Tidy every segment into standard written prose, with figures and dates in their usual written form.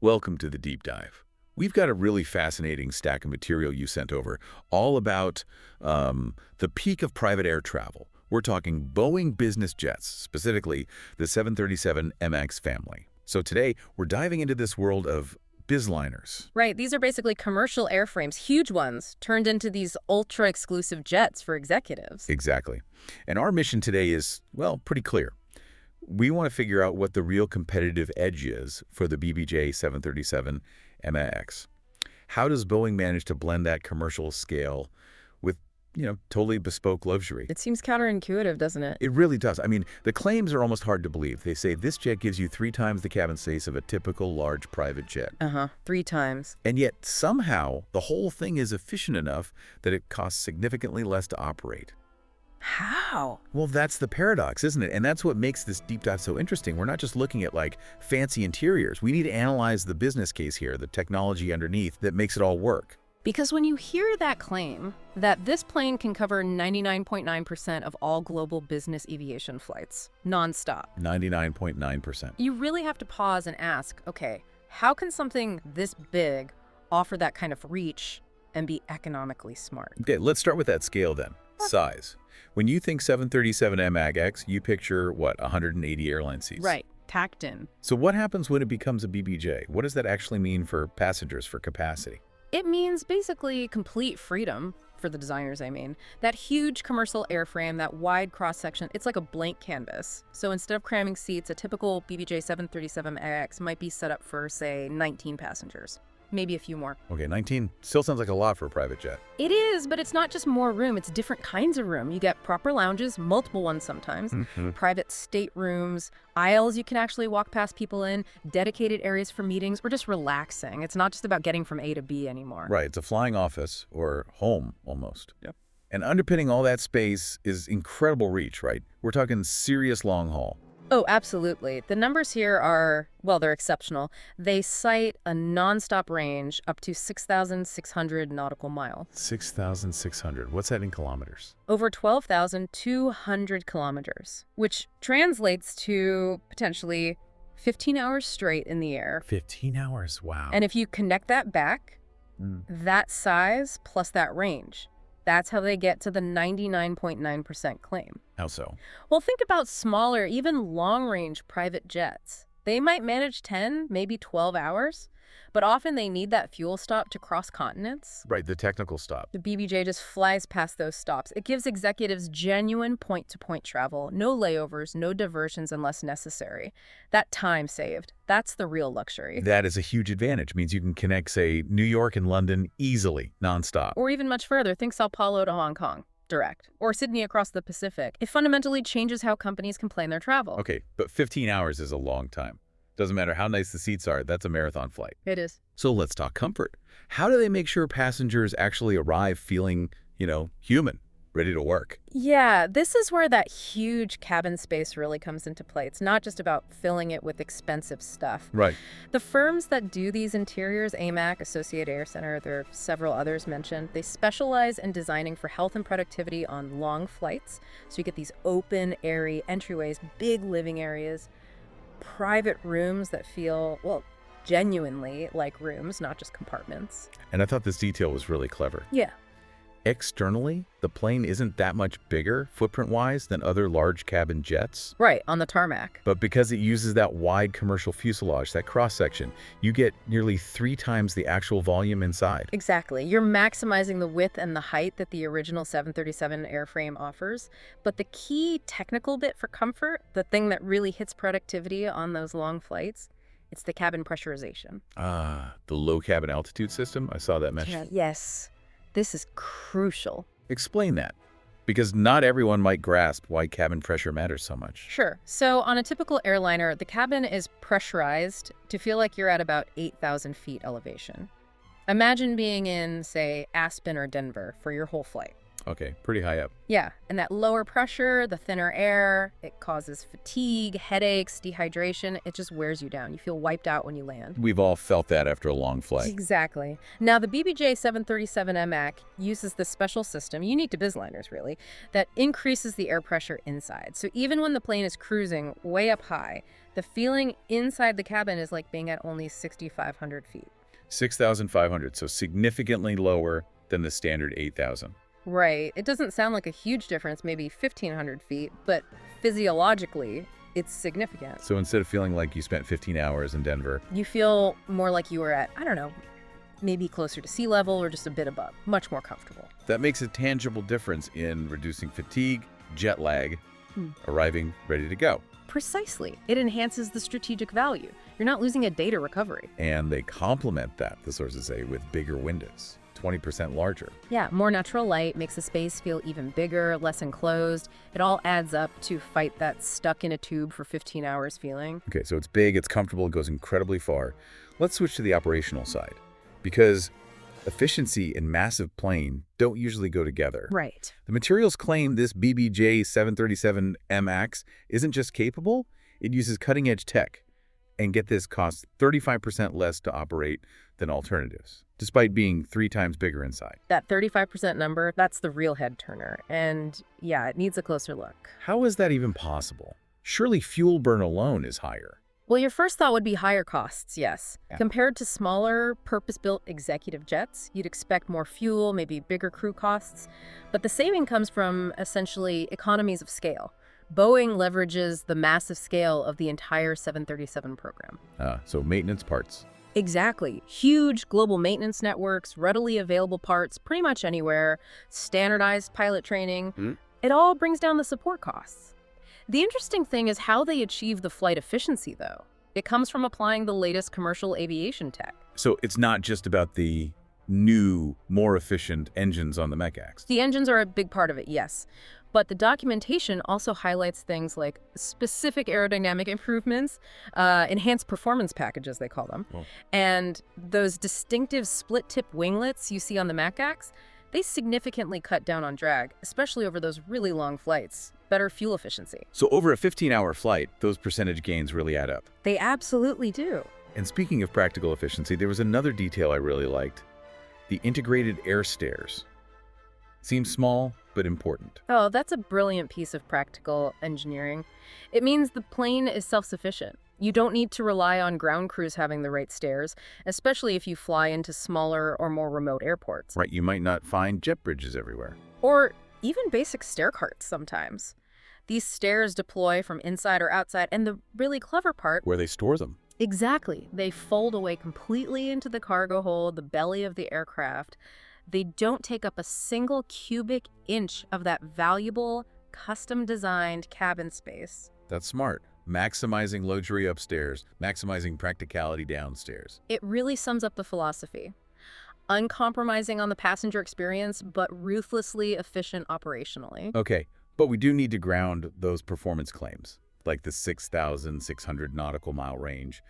Welcome to the deep dive. We've got a really fascinating stack of material you sent over, all about the peak of private air travel. We're talking Boeing Business Jets, specifically the 737 MX family. So today, we're diving into this world of bizliners. Right, these are basically commercial airframes, huge ones, turned into these ultra-exclusive jets for executives. Exactly. And our mission today is, well, pretty clear. We want to figure out what the real competitive edge is for the BBJ 737 MX. How does Boeing manage to blend that commercial scale with, totally bespoke luxury? It seems counterintuitive, doesn't it? It really does. I mean, the claims are almost hard to believe. They say this jet gives you 3 times the cabin space of a typical large private jet. 3 times. And yet, somehow, the whole thing is efficient enough that it costs significantly less to operate. How? Well, that's the paradox, isn't it? And that's what makes this deep dive so interesting. We're not just looking at, fancy interiors. We need to analyze the business case here, the technology underneath that makes it all work. Because when you hear that claim, that this plane can cover 99.9% of all global business aviation flights, nonstop. 99.9%. You really have to pause and ask, okay, how can something this big offer that kind of reach and be economically smart? Okay, let's start with that scale then. Size. When you think 737 MX, you picture, 180 airline seats. Right, tacked in. So what happens when it becomes a BBJ? What does that actually mean for passengers, for capacity? It means basically complete freedom, for the designers, I mean. That huge commercial airframe, that wide cross-section, it's like a blank canvas. So instead of cramming seats, a typical BBJ 737X might be set up for, say, 19 passengers. Maybe a few more. Okay, 19 still sounds like a lot for a private jet. It is, but it's not just more room, it's different kinds of room. You get proper lounges, multiple ones sometimes, private staterooms, aisles you can actually walk past people in, dedicated areas for meetings, or just relaxing. It's not just about getting from A to B anymore. Right, it's a flying office, or home, almost. Yep. And underpinning all that space is incredible reach, right? We're talking serious long haul. Oh, absolutely. The numbers here are, well, they're exceptional. They cite a nonstop range up to 6,600 nautical miles. 6,600. What's that in kilometers? Over 12,200 kilometers, which translates to potentially 15 hours straight in the air. 15 hours? Wow. And if you connect that back, that size plus that range, that's how they get to the 99.9% claim. How so? Well, think about smaller, even long-range private jets. They might manage 10, maybe 12 hours, but often they need that fuel stop to cross continents. Right, the technical stop. The BBJ just flies past those stops. It gives executives genuine point-to-point travel, no layovers, no diversions unless necessary. That time saved, that's the real luxury. That is a huge advantage. It means you can connect, say, New York and London easily, nonstop. Or even much further, think Sao Paulo to Hong Kong. Direct, or Sydney across the Pacific. It fundamentally changes how companies can plan their travel. Okay, but 15 hours is a long time. Doesn't matter how nice the seats are, that's a marathon flight. It is. So let's talk comfort. How do they make sure passengers actually arrive feeling, human, ready to work? Yeah, this is where that huge cabin space really comes into play. It's not just about filling it with expensive stuff. Right. The firms that do these interiors, AMAC, Associated Air Center, there are several others mentioned, they specialize in designing for health and productivity on long flights. So you get these open, airy entryways, big living areas, private rooms that feel, well, genuinely like rooms, not just compartments. And I thought this detail was really clever. Yeah. Externally, the plane isn't that much bigger, footprint-wise, than other large cabin jets. Right, on the tarmac. But because it uses that wide commercial fuselage, that cross-section, you get nearly 3 times the actual volume inside. Exactly. You're maximizing the width and the height that the original 737 airframe offers. But the key technical bit for comfort, the thing that really hits productivity on those long flights, it's the cabin pressurization. Ah, the low cabin altitude system? I saw that mentioned. Yes. This is crucial. Explain that, because not everyone might grasp why cabin pressure matters so much. Sure. So on a typical airliner, the cabin is pressurized to feel like you're at about 8,000 feet elevation. Imagine being in, say, Aspen or Denver for your whole flight. Okay, pretty high up. Yeah, and that lower pressure, the thinner air, it causes fatigue, headaches, dehydration. It just wears you down. You feel wiped out when you land. We've all felt that after a long flight. Exactly. Now, the BBJ 737 MAC uses this special system, unique to bizliners really, that increases the air pressure inside. So even when the plane is cruising way up high, The feeling inside the cabin is like being at only 6,500 feet. 6,500, so significantly lower than the standard 8,000. Right. It doesn't sound like a huge difference, maybe 1,500 feet, but physiologically, it's significant. So instead of feeling like you spent 15 hours in Denver, You feel more like you were at, I don't know, maybe closer to sea level or just a bit above. Much more comfortable. that makes a tangible difference in reducing fatigue, jet lag, arriving ready to go. Precisely. It enhances the strategic value. You're not losing a day to recovery. And they complement that, the sources say, with bigger windows, 20% larger. Yeah, more natural light makes the space feel even bigger, less enclosed. It all adds up to fight that stuck in a tube for 15 hours feeling. Okay, so it's big, it's comfortable, it goes incredibly far. Let's switch to the operational side, because efficiency and massive plane don't usually go together. Right. The materials claim this BBJ 737 MX isn't just capable, it uses cutting-edge tech. And get this, costs 35% less to operate than alternatives, despite being 3 times bigger inside. That 35% number, that's the real head turner. And yeah, it needs a closer look. How is that even possible? Surely fuel burn alone is higher. Well, your first thought would be higher costs, yes. Yeah. Compared to smaller, purpose-built executive jets, you'd expect more fuel, maybe bigger crew costs. But the saving comes from essentially economies of scale. Boeing leverages the massive scale of the entire 737 program. So maintenance parts. Exactly. Huge global maintenance networks, readily available parts pretty much anywhere, standardized pilot training. It all brings down the support costs. The interesting thing is how they achieve the flight efficiency, though. It comes from applying the latest commercial aviation tech. So it's not just about the new, more efficient engines on the MECAX. The engines are a big part of it, yes. But the documentation also highlights things like specific aerodynamic improvements, enhanced performance packages, they call them, and those distinctive split-tip winglets you see on the MECAX. They significantly cut down on drag, especially over those really long flights. Better fuel efficiency. So over a 15-hour flight, those percentage gains really add up. They absolutely do. And speaking of practical efficiency, there was another detail I really liked. The integrated airstairs. Seems small, but important. Oh, that's a brilliant piece of practical engineering. It means the plane is self-sufficient. You don't need to rely on ground crews having the right stairs, especially if you fly into smaller or more remote airports. Right, you might not find jet bridges everywhere. Or even basic stair carts sometimes. These stairs deploy from inside or outside, and the really clever part... Where they store them. Exactly. They fold away completely into the cargo hold, the belly of the aircraft. They don't take up a single cubic inch of that valuable, custom-designed cabin space. That's smart. Maximizing luxury upstairs, maximizing practicality downstairs. It really sums up the philosophy. Uncompromising on the passenger experience, but ruthlessly efficient operationally. Okay, but we do need to ground those performance claims, like the 6,600 nautical mile range.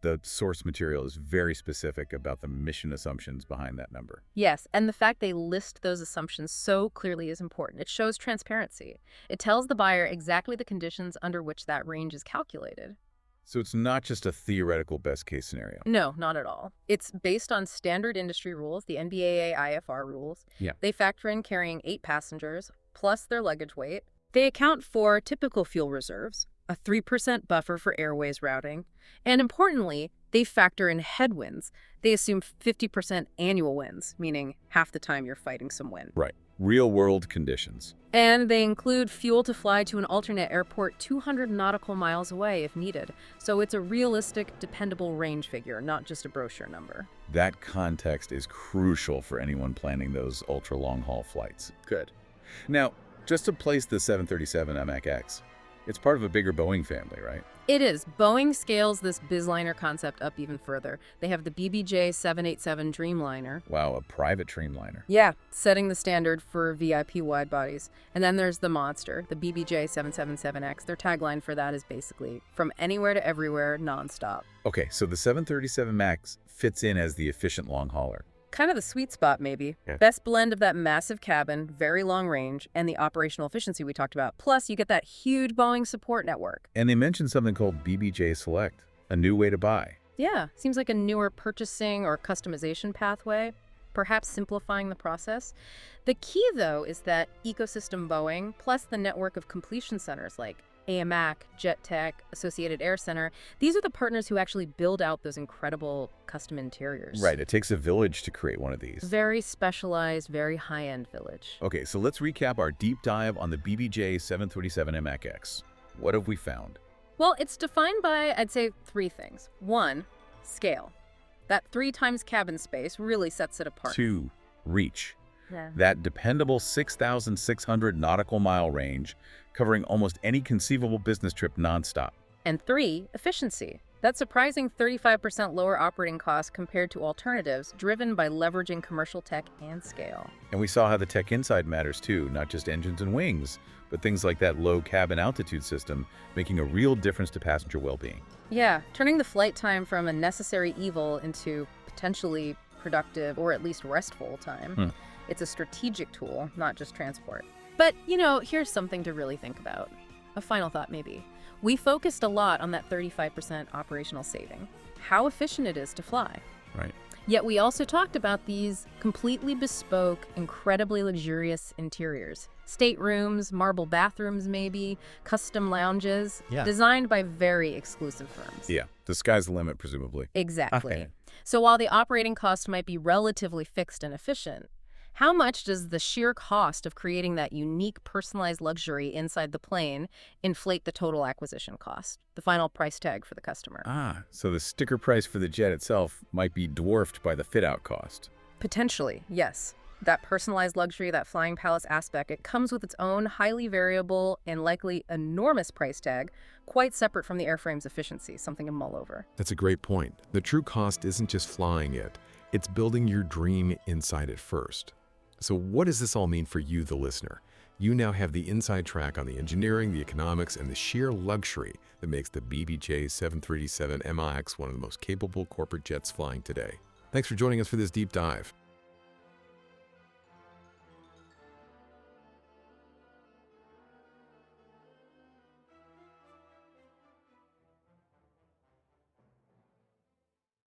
The source material is very specific about the mission assumptions behind that number. Yes, and the fact they list those assumptions so clearly is important. It shows transparency. It tells the buyer exactly the conditions under which that range is calculated. So it's not just a theoretical best-case scenario. No, not at all. It's based on standard industry rules, the NBAA IFR rules. Yeah. They factor in carrying 8 passengers, plus their luggage weight. They account for typical fuel reserves, a 3% buffer for airways routing, and importantly, they factor in headwinds. They assume 50% annual winds, meaning half the time you're fighting some wind. Right. Real-world conditions. And they include fuel to fly to an alternate airport 200 nautical miles away if needed. So it's a realistic, dependable range figure, not just a brochure number. That context is crucial for anyone planning those ultra-long-haul flights. Good. Now, just to place the 737 MX, it's part of a bigger Boeing family, right? It is. Boeing scales this bizliner concept up even further. They have the BBJ 787 Dreamliner. Wow, a private Dreamliner. Yeah, setting the standard for VIP wide bodies. And then there's the monster, the BBJ 777X. Their tagline for that is basically, from anywhere to everywhere, nonstop. Okay, so the 737 MAX fits in as the efficient long hauler. Kind of the sweet spot, maybe. Yeah. Best blend of that massive cabin, very long range, and the operational efficiency we talked about. Plus, you get that huge Boeing support network. And they mentioned something called BBJ Select, a new way to buy. Yeah, seems like a newer purchasing or customization pathway, perhaps simplifying the process. The key, though, is that ecosystem Boeing, plus the network of completion centers like AMAC, JetTech, Associated Air Center. These are the partners who actually build out those incredible custom interiors. Right, it takes a village to create one of these. Very specialized, very high-end village. Okay, so let's recap our deep dive on the BBJ 737 MAX. What have we found? Well, it's defined by, I'd say, 3 things. 1, scale. That 3 times cabin space really sets it apart. 2, reach. Yeah. That dependable 6,600 nautical mile range, covering almost any conceivable business trip nonstop. And 3, efficiency. That surprising 35% lower operating cost compared to alternatives, driven by leveraging commercial tech and scale. And we saw how the tech inside matters too, not just engines and wings, but things like that low cabin altitude system, making a real difference to passenger well-being. Yeah, turning the flight time from a necessary evil into potentially productive or at least restful time. It's a strategic tool, not just transport. But, here's something to really think about. A final thought, maybe. We focused a lot on that 35% operational saving, how efficient it is to fly. Right. Yet we also talked about these completely bespoke, incredibly luxurious interiors. Staterooms, marble bathrooms maybe, custom lounges, designed by very exclusive firms. Yeah, the sky's the limit, presumably. Exactly. Okay. So while the operating cost might be relatively fixed and efficient, how much does the sheer cost of creating that unique personalized luxury inside the plane inflate the total acquisition cost, the final price tag for the customer? So the sticker price for the jet itself might be dwarfed by the fit-out cost. Potentially, yes. That personalized luxury, that flying palace aspect, it comes with its own highly variable and likely enormous price tag, quite separate from the airframe's efficiency, something to mull over. That's a great point. The true cost isn't just flying it, it's building your dream inside it first. So what does this all mean for you, the listener? You now have the inside track on the engineering, the economics, and the sheer luxury that makes the BBJ 737 MAX one of the most capable corporate jets flying today. Thanks for joining us for this deep dive.